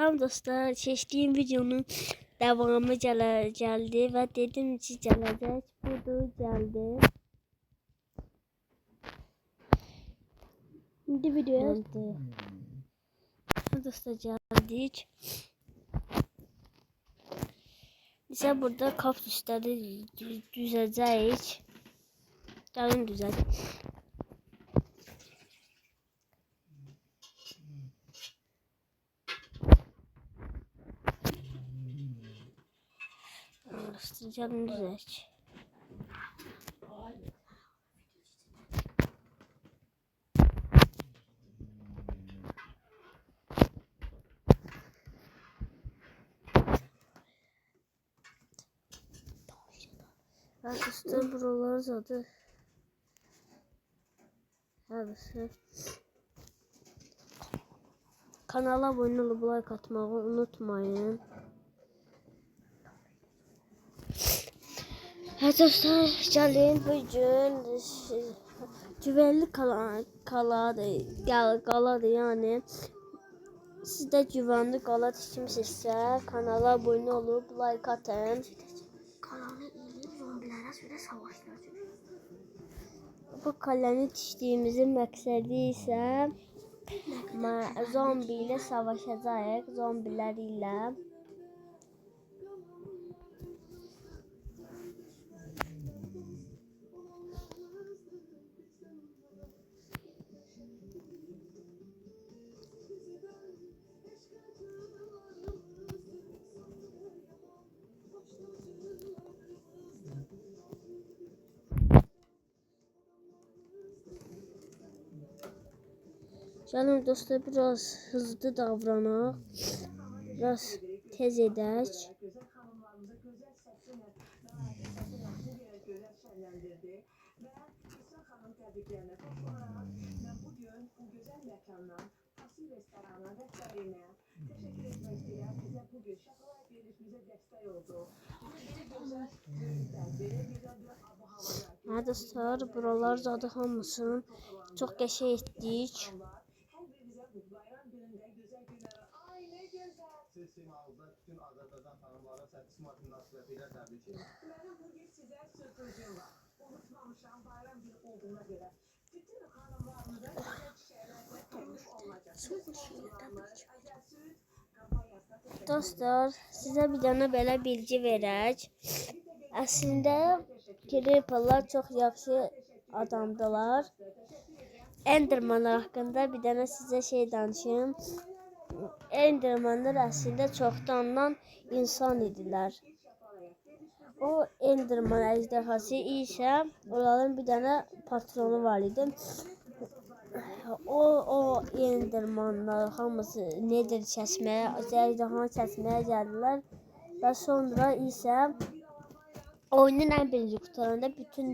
Salam dostlar, seçtiğim videonun devamı geldi ve dedim ki gelecek. Budur geldi. Şimdi videoya geldi. Dostlar geldik. Bize burada kaktüsleri düzeceğiz. Gelin düzelim. Gelin düzelim. Dostlar buralar zaten. Hadi. Kanala abone olup like atmayı unutmayın. Evet dostlar, gelin bugün güvenli qaladır yani. Siz de güvenli qala tikmişsinizsə kanala abone olup like atın. Kalanı iyi zombilərə görə savaşlar. Bu kaləni tikdiyimizin məqsədi isə zombi ilə savaşacağıq, zombiler ilə. Canım dostlar, biraz hızlı davranaq, biraz tez edək. Ha dostlar, buralar zaten hamısını çox qəşəng etdik. Dostlar, sizə bir dənə belə bilgi verək. Əslində Creeper'lar çox yaxşı adamdılar. Endermanlar haqqında bir dənə sizə şey danışım. Endermanlar əslində çoxdandan insan idilər. O Enderman əjdahası isə onların bir dənə patronu var idi. O Endermanlar hamısı nedir kəsməyə, ejdahanı kəsməyə gəldilər. Və sonra isə oyunun ən birinci qutularında bütün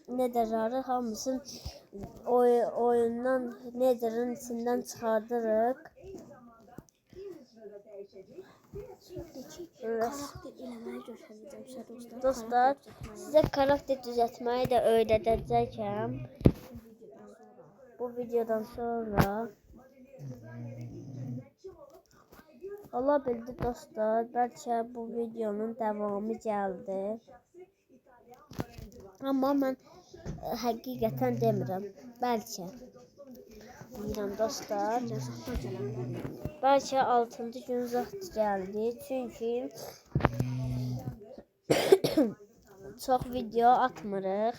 netherları hamısını oyundan netherin içindən çıxardırıq. Dostlar, sizə karakter düzəltməyi də öyrədəcəyəm. Bu videodan sonra. Ola bildi dostlar, bəlkə bu videonun davamı gəldi. Amma mən həqiqətən demirəm, bəlkə. Deyirəm dostlar, bəlkə 6-cı gün zaxt gəldi, çünki çox video atmırıq.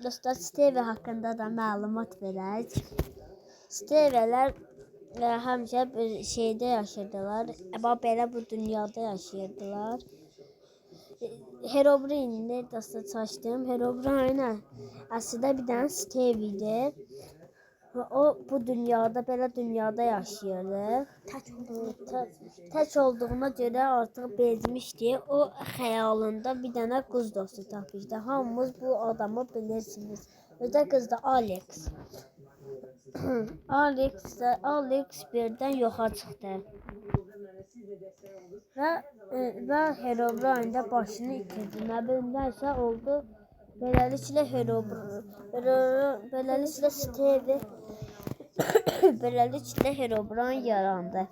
Dostlar, Steve haqqında da məlumat verək. Steve'lər həmişə bir şeydə yaşayırdılar, amma belə bu dünyada yaşayırdılar. Herobrine dostlar çalışdım. Herobrine əslində bir dənə Steve idi. O bu dünyada, belə dünyada yaşayırdı. Tək olduğuna görə artıq bezmişdi. O xəyalında bir dənə qız dostu tapmışdı. Hamımız bu adamı bilirsiniz. Özdə qız da Alex. Alex birdən yoxa çıxdı. Və Herobrine də başını itirdi. Nə bilim, nəsə oldu. Beləliklə beləliklə Stevie beləliklə Herobrine yarandı.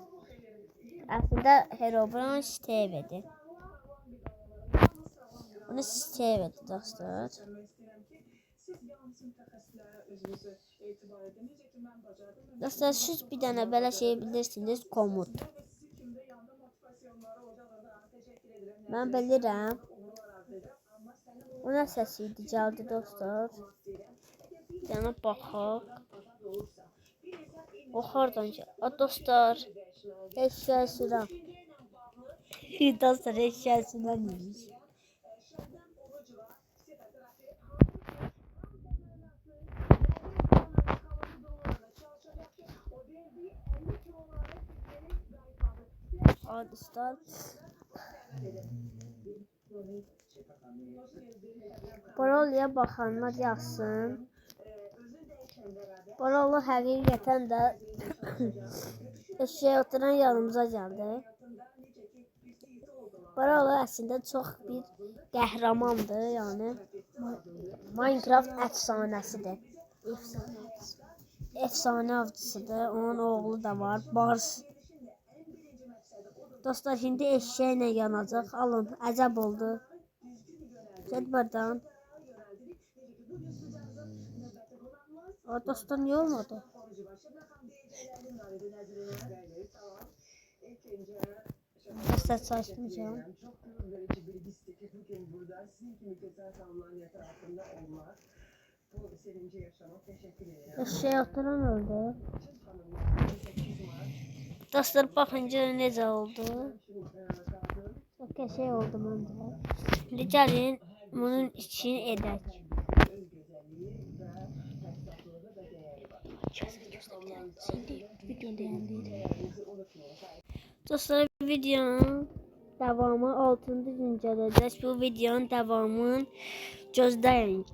Əslində Herobrine Stevie'dir. Bunu Stevie'dir dostlar. Dostlar siz bir dənə belə şey bilirsiniz, komut. Mən bilirəm. O nə səsi idi, gəldi dostlar. Yəni baxaq. O hardan gəlir? Dostlar, eşşək sürəm. Dostlar, eşşək sürəm imiş. Dostlar. Parolaya baxanlar yazsın. Parola həqiqətən də eşeğe oturan yanımıza gəldi. Parola əslində çox bir qəhrəmandır, yəni Minecraft əfsanəsidir. Efsane avcısıdır, onun oğlu da var, Bars. Dostlar, şimdi eşeğlə yanacaq. Alın, əcəb oldu. Get buradan. Dostlar, niye olmadı? Dostlar, çalışmayacağım. Eşeğe oturan öldü. Dostlar, baxınca necə oldu? Çok şey oldu məndə. Şimdi gəlin bunun için edək. Dostlar, videonun devamı 6. güncələcək. Bu videonun devamını gözləyin.